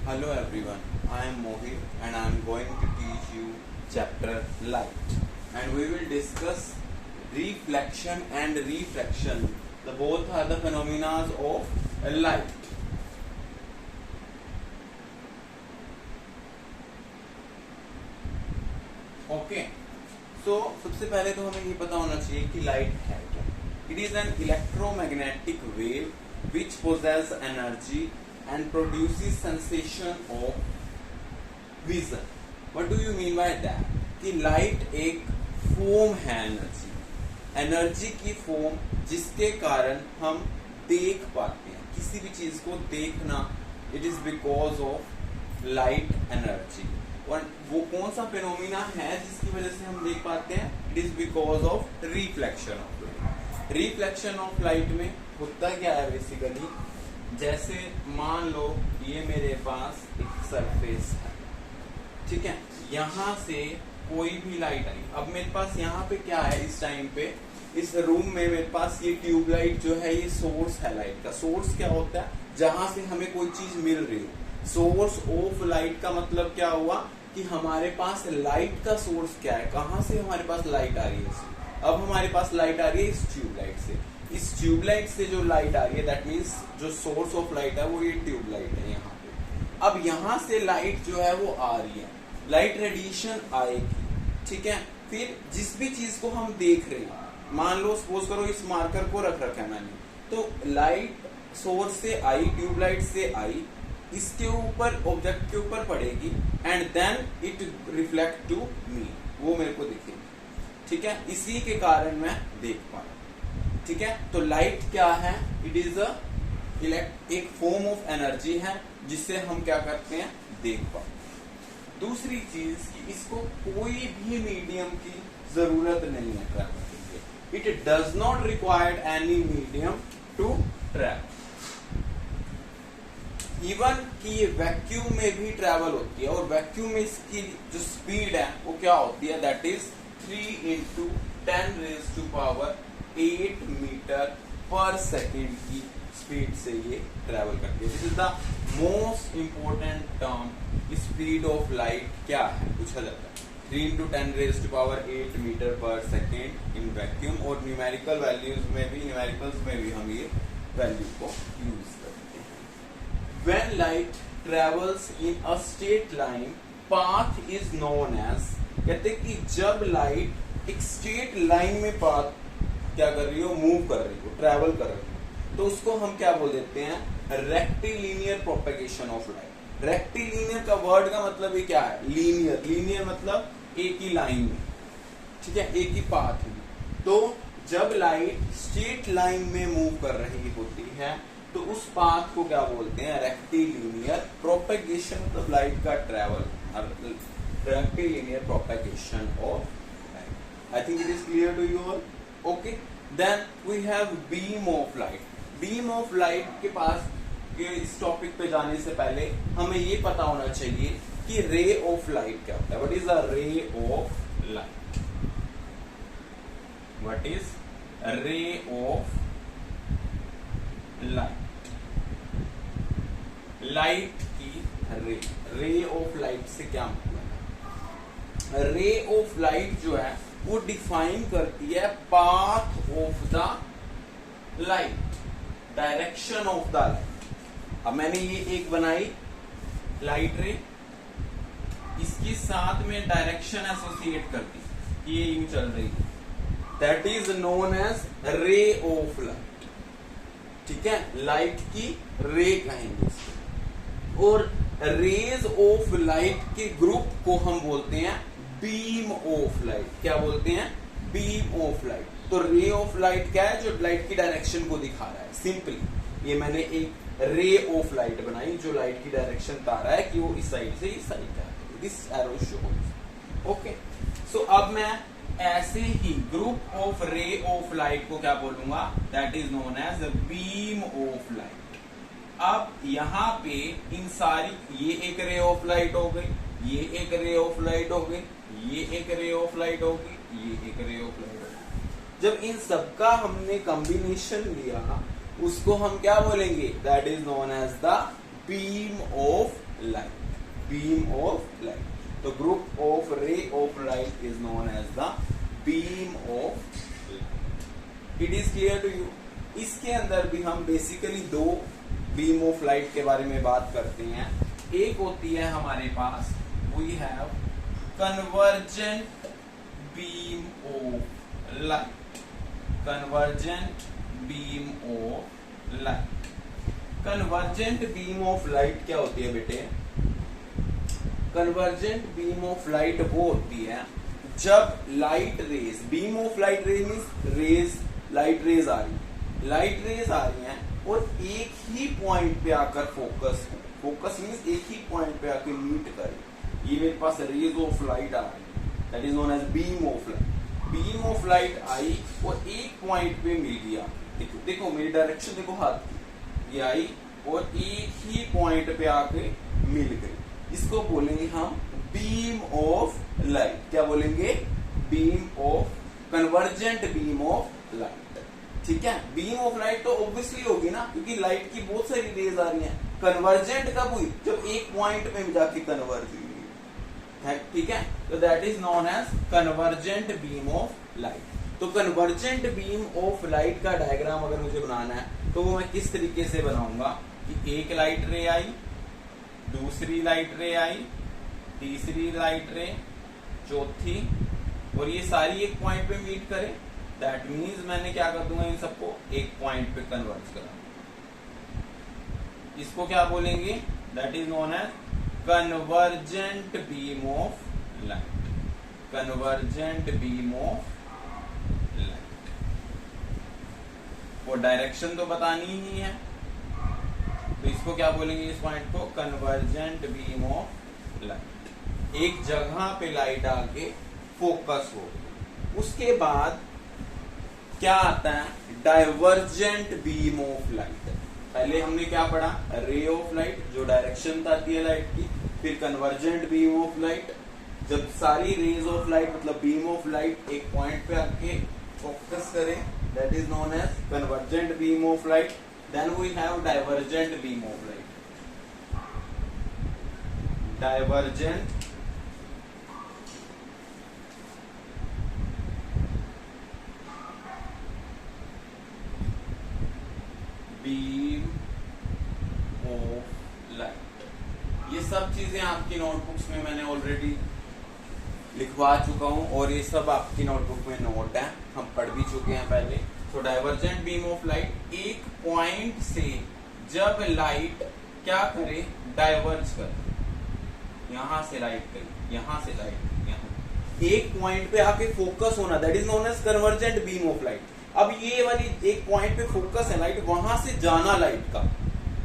Hello everyone, I am Mohit and I am going to teach you chapter light, and we will discuss reflection and refraction. The both are the phenomena of light. Okay, so सबसे पहले तो हमें ये पता होना चाहिए कि light है क्या. It is an electromagnetic wave which possesses energy and produces sensation of vision. What do you mean by that? कि लाइट एक फोम है, एनर्जी की फोम जिसके कारण हम देख पाते हैं. किसी भी चीज को देखना, it is because of light energy. और वो कौन सा फिनोमिना है जिसकी वजह से हम देख पाते हैं? It is because of reflection of light. Reflection of light में होता क्या है बेसिकली, जैसे मान लो ये मेरे पास एक सरफेस है, ठीक है, यहाँ से कोई भी लाइट आई. अब मेरे पास यहाँ पे क्या है, इस टाइम पे इस रूम में मेरे पास ये ट्यूबलाइट जो है ये सोर्स है लाइट का. सोर्स क्या होता है? जहां से हमें कोई चीज मिल रही हो. सोर्स ऑफ लाइट का मतलब क्या हुआ कि हमारे पास लाइट का सोर्स क्या है, कहां से हमारे पास लाइट आ रही है. अब हमारे पास लाइट आ रही है इस ट्यूबलाइट से. इस ट्यूबलाइट से जो लाइट आ रही है, दैट मीन्स जो सोर्स ऑफ लाइट है वो ये ट्यूबलाइट है यहाँ पे. अब यहाँ से लाइट जो है वो आ रही है, लाइट रेडिएशन आएगी, ठीक है. फिर जिस भी चीज को हम देख रहे हैं, मान लो सपोज करो इस मार्कर को रख रखा है मैंने, तो लाइट सोर्स से आई, ट्यूबलाइट से आई, इसके ऊपर ऑब्जेक्ट के ऊपर पड़ेगी and then it reflect to me, वो मेरे को दिखेगी, ठीक है. इसी के कारण मैं देख पा रहा हूं, ठीक है. तो लाइट क्या है? इट इज एक फॉर्म ऑफ एनर्जी है जिससे हम क्या करते हैं, देख पाते. दूसरी चीज कि इसको कोई भी मीडियम की जरूरत नहीं है ट्रैवल के लिए. It does not required any medium to travel. Even कि ये वैक्यूम में भी ट्रैवल होती है, और वैक्यूम में इसकी जो स्पीड है वो क्या होती है, that is 3 into 10 raised to power 8 metre पर सेकेंड की स्पीड से ये ट्रैवल करती है. This is the most important term. Speed of light क्या है पूछा जाता है. 3 into 10 raised to power 8 metre पर सेकेंड इन वैक्यूम. और न्यूमेरिकल वैल्यूज में भी, न्यूमेरिकल्स में भी हम ये वैल्यू को यूज करते हैं. When light travels in a straight line, path is known as. कहते हैं कि जब लाइट एक स्ट्रेट लाइन में पाथ क्या कर रही हो, मूव कर रही हो, ट्रैवल कर रही हो, तो उसको हम क्या बोल देते हैं, rectilinear propagation of light. Rectilinear का वर्ड का मतलब ये क्या है, लीनियर. लीनियर मतलब एक ही लाइन में, ठीक है, एक ही पाथ में. तो जब लाइट स्ट्रेट लाइन में मूव कर रही होती है तो उस पाथ को क्या बोलते हैं, रेक्टिलिनियर प्रोपेगेशन. मतलब लाइट का travel, rectilinear propagation of light. I think it is clear to you all. Okay. Then we have beam of light. Beam of light के पास के इस टॉपिक पे जाने से पहले हमें ये पता होना चाहिए कि रे ऑफ लाइट क्या होता है. What is a ray of light? What is a ray of light? Light की रे. रे ऑफ लाइट से क्या मतलब है? रे ऑफ लाइट जो है वो डिफाइन करती है path of the light, direction of the light. अब मैंने ये एक बनाई लाइट रे, इसके साथ में डायरेक्शन एसोसिएट कर दी, ये यूं चल रही है, that is known as ray of light, ठीक है. लाइट की रे कहेंगे इसको. और रेज ऑफ लाइट के ग्रुप को हम बोलते हैं बीम ऑफ लाइट. क्या बोलते हैं? Beam of light. तो रे ऑफ लाइट क्या है, जो लाइट की डायरेक्शन को दिखा रहा है. सिंपली ये मैंने एक रे ऑफ लाइट बनाई जो लाइट की डायरेक्शन बता रहा है कि वो इस साइड से इस साइड जा रही है. This arrow shows. Okay. So अब मैं ऐसे ही group of ray of light को क्या बोलूंगा, that is known as beam of light. अब यहाँ पे इन सारी, ये एक रे ऑफ लाइट हो गई, ये एक रे ऑफ लाइट हो गई, ये एक रे ऑफ लाइट हो गई, ये एक रे ऑफ लाइट हो गई. जब इन सबका हमने कॉम्बिनेशन लिया उसको हम क्या बोलेंगे, that is known as the beam of light. beam of light. The group of ray of light is known as the beam of light. It is clear to you? इसके अंदर भी हम बेसिकली दो बीम ऑफ लाइट के बारे में बात करते हैं. एक होती है हमारे पास we have convergent beam of light. Convergent beam of light. Convergent beam of light क्या होती है बेटे? Convergent beam of light वो होती है जब light rays, beam of light rays means rays, light rays आ रही हैं और एक ही पॉइंट पे आकर फोकस मीन्स एक ही पॉइंट पे आकर मीट करे. ये मेरे पास रेज ऑफ लाइट आ रही है, that is known as beam of light. Beam of light आई और एक पॉइंट पे मिल गया. देखो मेरी डायरेक्शन देखो हाथ की, ये आई और एक ही पॉइंट पे आके मिल गई. इसको बोलेंगे हम बीम ऑफ लाइट. क्या बोलेंगे? Beam of, convergent beam of light. ठीक है, बीम ऑफ लाइट तो ऑब्वियसली होगी ना, क्योंकि लाइट की बहुत सारी रेज आ रही हैं. कन्वर्जेंट कब हुई? जब एक पॉइंट पे जाके कन्वर्ज हुई. ठीक है, तो that is known as convergent beam of light. तो कन्वर्जेंट बीम ऑफ लाइट का डायग्राम अगर मुझे बनाना है तो वो मैं किस तरीके से बनाऊंगा कि एक लाइट रे आई, दूसरी लाइट रे आई, तीसरी लाइट रे, चौथी, और ये सारी एक पॉइंट पे मीट करे. दैट मीन्स मैंने क्या कर दूंगा, इन सबको एक पॉइंट पे कन्वर्ज करा. इसको क्या बोलेंगे? That is known as convergent beam of light. Convergent beam of light. वो डायरेक्शन तो बतानी ही है, तो इसको क्या बोलेंगे? इस पॉइंट को कन्वर्जेंट बीम ऑफ लाइट. एक जगह पे लाइट आके फोकस हो. उसके बाद क्या आता है? Divergent beam of light. पहले हमने क्या पढ़ा? रे ऑफ लाइट, जो डायरेक्शन बताती है लाइट की. फिर कन्वर्जेंट बीम ऑफ लाइट, जब सारी रेज ऑफ लाइट मतलब बीम ऑफ लाइट एक पॉइंट पे आके फोकस करें, that is known as convergent beam of light. Then we have divergent beam of light. Divergent beam of light. ये सब चीजें आपकी नोटबुक्स में मैंने ऑलरेडी लिखवा चुका हूं और ये सब आपकी नोटबुक में नोट है, हम पढ़ भी चुके हैं पहले. तो डाइवर्जेंट बीम ऑफ लाइट, एक पॉइंट से जब लाइट क्या करे? डाइवर्ज करे. यहां से लाइट गई, यहां से लाइट यहां, एक पॉइंट पे आके फोकस होना, that is known as convergent beam of light. अब ये वाली एक पॉइंट पे फोकस है लाइट, वहां से जाना लाइट का,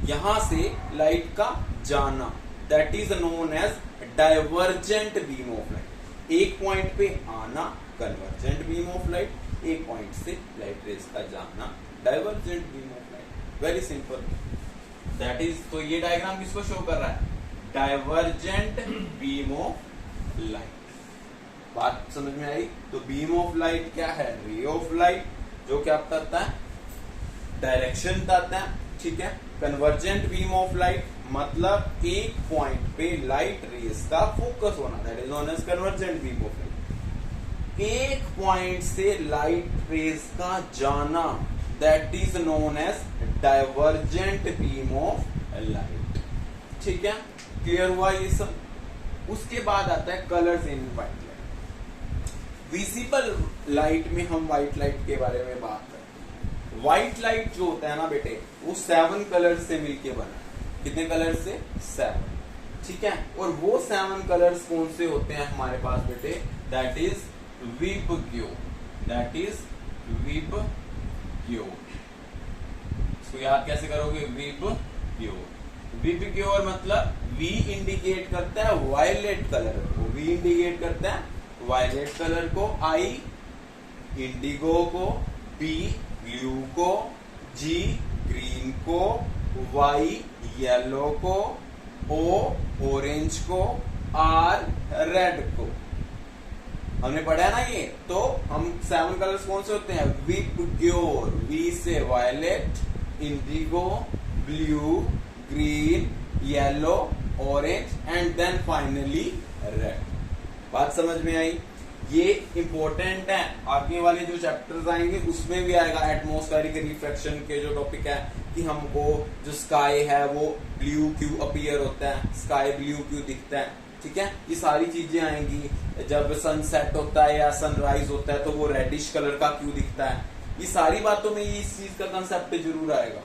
यहां से लाइट का जाना, that is known as divergent beam of light. एक पॉइंट पे आना कन्वर्जेंट बीम ऑफ लाइट, एक पॉइंट से लाइट रेज का जाना divergent beam of light. Very simple, that is. तो ये डायग्राम किसको शो कर रहा है? Divergent beam of light. बात समझ में आई? तो बीम ऑफ लाइट क्या है? रे ऑफ लाइट, जो क्या बताता है? डायरेक्शन बताता है. ठीक है, कन्वर्जेंट बीम ऑफ लाइट मतलब एक पॉइंट पे लाइट रेज का फोकस होना, that is known as convergent beam of light. एक पॉइंट से लाइट रेज का जाना, that is known as divergent beam of light. ठीक है, क्लियर हुआ ये सब? उसके बाद आता है colours in white light. Visible light में हम व्हाइट लाइट के बारे में बात करते हैं. व्हाइट लाइट जो होता है ना बेटे, वो 7 कलर से मिलके बना है. कितने कलर से? 7. ठीक है, और वो 7 कलर्स कौन से होते हैं हमारे पास बेटे? दैट इज विबग्यो. दैट इज विबग्यो. इसको याद कैसे करोगे? विबग्यो. विबग्योर मतलब वी इंडिकेट करता है वायलेट कलर को, वी इंडिकेट करता है वायलेट कलर को, आई इंडिगो को, बी ब्लू को, जी ग्रीन को, वाई येलो को, ओ ऑरेंज को, आर रेड को. हमने पढ़ा है ना ये. तो हम 7 कलर्स कौन से होते हैं? विबग्योर, वी से violet, indigo, blue, green, yellow, orange and then finally red. बात समझ में आई? ये इंपॉर्टेंट है, आगे वाले जो चैप्टर्स आएंगे उसमें भी आएगा। एटमॉस्फेरिक रिफ्लेक्शन के जो टॉपिक है कि हमको जो स्काई है वो ब्लू क्यों अपीयर होता है, स्काई ब्लू क्यों दिखता है, ठीक है, ये सारी चीजें आएंगी। जब सनसेट होता है या सनराइज होता है तो वो रेडिश कलर का क्यों दिखता है, ये सारी बातों में इस चीज का कंसेप्ट जरूर आएगा,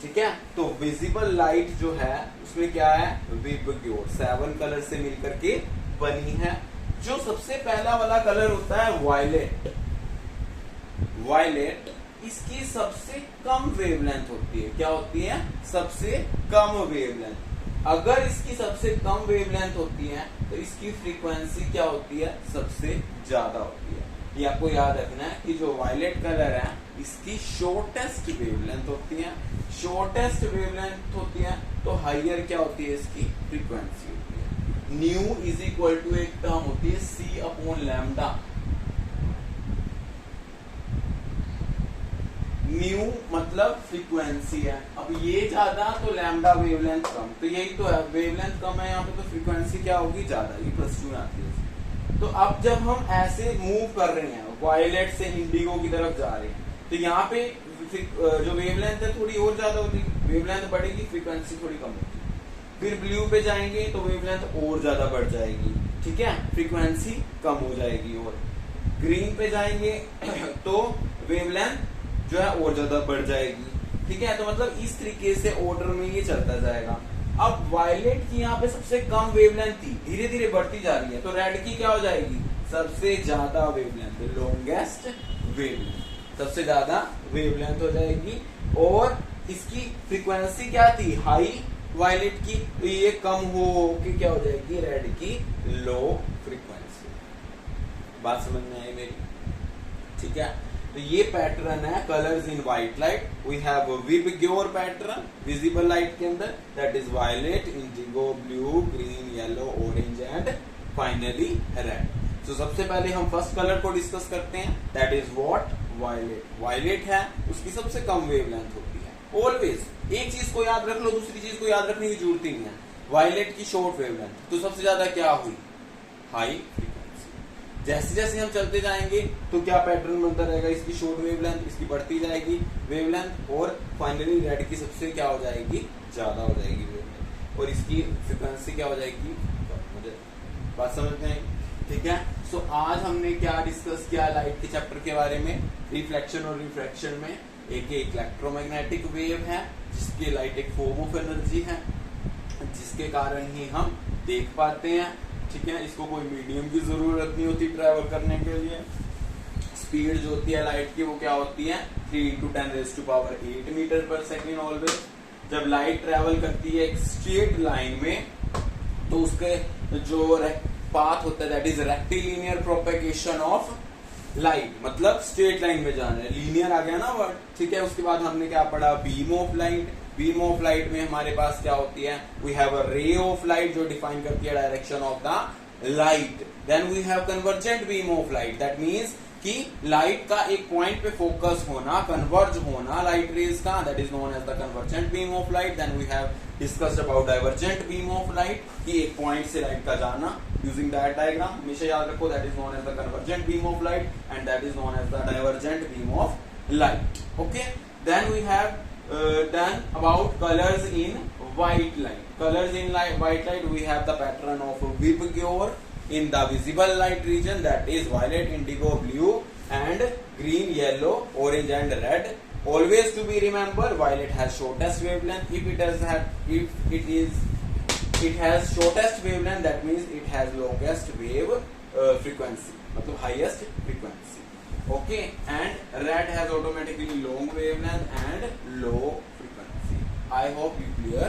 ठीक है। तो विजिबल लाइट जो है उसमें क्या है, विबग्योर 7 कलर से मिलकर के बनी है। जो सबसे पहला वाला कलर होता है वायलेट, वायलेट इसकी सबसे कम वेवलेंथ होती है। क्या होती है? सबसे कम वेवलेंथ। अगर इसकी सबसे कम वेवलेंथ होती है तो इसकी फ्रीक्वेंसी क्या होती है, सबसे ज्यादा होती है। ये आपको याद रखना है कि जो वायलेट कलर है इसकी शॉर्टेस्ट वेवलेंथ होती है, शॉर्टेस्ट वेवलेंथ होती है तो हाइयर क्या होती है, इसकी फ्रीक्वेंसी होती है। न्यू इज इक्वल टू एक टर्म होती है सी अपॉन लैम्डा। म्यू मतलब फ्रीक्वेंसी है। अब ये ज्यादा तो लैम्डा वेवलेंथ कम, तो यही तो है, वेवलेंथ कम है यहाँ पे तो फ्रीक्वेंसी क्या होगी, ज्यादा। ये +2 में आती है। तो अब जब हम ऐसे मूव कर रहे हैं, वायलेट से इंडिगो की तरफ जा रहे हैं, तो यहाँ पे जो वेवलेंथ है थोड़ी और ज्यादा होती है, वेवलेंथ बढ़ेगी, फ्रीक्वेंसी थोड़ी कम होगी। फिर ब्लू पे जाएंगे तो वेवलेंथ और ज्यादा बढ़ जाएगी, ठीक है, फ्रीक्वेंसी कम हो जाएगी। और ग्रीन पे जाएंगे तो वेवलेंथ जो है और ज्यादा बढ़ जाएगी, ठीक है। तो मतलब इस तरीके से ऑर्डर में ये चलता जाएगा। अब वायलेट की यहाँ पे सबसे कम वेवलेंथ थी, धीरे धीरे बढ़ती जा रही है, तो रेड की क्या हो जाएगी, सबसे ज्यादा वेवलेंथ, लॉन्गेस्ट वेवलेंथ, सबसे ज्यादा वेवलेंथ हो जाएगी। और इसकी फ्रीक्वेंसी क्या थी, हाई वायलेट की, तो ये कम हो के क्या हो जाएगी, रेड की लो फ्रीक्वेंसी। बात समझ में आई मेरी, ठीक है। तो ये पैटर्न है colours in white light. We have VIBGYOR pattern visible light के अंदर, that is violet, indigo, blue, green, yellow, orange and finally red. So सबसे पहले हम फर्स्ट कलर को डिस्कस करते हैं, that is what, violet. Violet है, उसकी सबसे कम वेवलेंथ होती है। ऑलवेज एक चीज को याद रख लो, दूसरी चीज को याद रखने की जरूरत ही नहीं है। वायलेट की शॉर्ट वेवलेंथ, तो सबसे ज्यादा क्या हुई, हाई। जैसे जैसे हम चलते जाएंगे तो क्या पैटर्न बनता रहेगा, इसकी शॉर्ट वेवलेंथ, इसकी बढ़ती जाएगी वेवलेंथ, और फाइनली रेड की सबसे क्या हो जाएगी, ज्यादा हो जाएगी वेवलेंथ, और इसकी फ्रीक्वेंसी क्या हो जाएगी, मुझे बात समझ में आई, ठीक है। सो आज हमने क्या डिस्कस किया लाइट के चैप्टर के बारे में, रिफ्लेक्शन और रिफ्रैक्शन में। एक इलेक्ट्रोमैग्नेटिक वेव है जिसकी लाइट एक फॉर्म ऑफ एनर्जी है, जिसके कारण ही हम देख पाते हैं, ठीक है। इसको कोई मीडियम की जरूरत नहीं होती ट्रैवल करने के लिए। स्पीड जो होती है लाइट की वो क्या होती है, 3 × 10⁸ मीटर पर सेकेंड ऑलवेज। जब लाइट ट्रैवल करती है एक स्ट्रेट लाइन में तो उसके जो पाथ होता है that is rectilinear propagation of light, मतलब स्ट्रेट लाइन में जाना है, लीनियर आ गया ना वर्ड, ठीक है। उसके बाद हमने क्या पढ़ा, beam of light. Beam of light में हमारे पास क्या होती है, वी हैव अ रे ऑफ लाइट जो डिफाइन करती है direction of the light. Then we have convergent beam of light, that means कि लाइट का एक पॉइंट पे फोकस होना, कन्वर्ज होना लाइट रेज का, that is known as the convergent beam of light. Then we have discussed about divergent beam of light, कि एक point से लाइट का जाना यूजिंग दैट डायग्राम, हमेशा याद रखो, that is known as the convergent beam of light and that is known as the divergent beam of light, okay. Then we have done about colors in white light. Colors in white light, we have the pattern of Vibgyor in the visible light region, that is violet, indigo, blue and green, yellow, orange and red. Always to be remember, violet has shortest wavelength. If it has shortest wavelength, that means it has longest wave frequency, मतलब highest frequency. Okay, and red has automatically long wavelength and low frequency. I hope you clear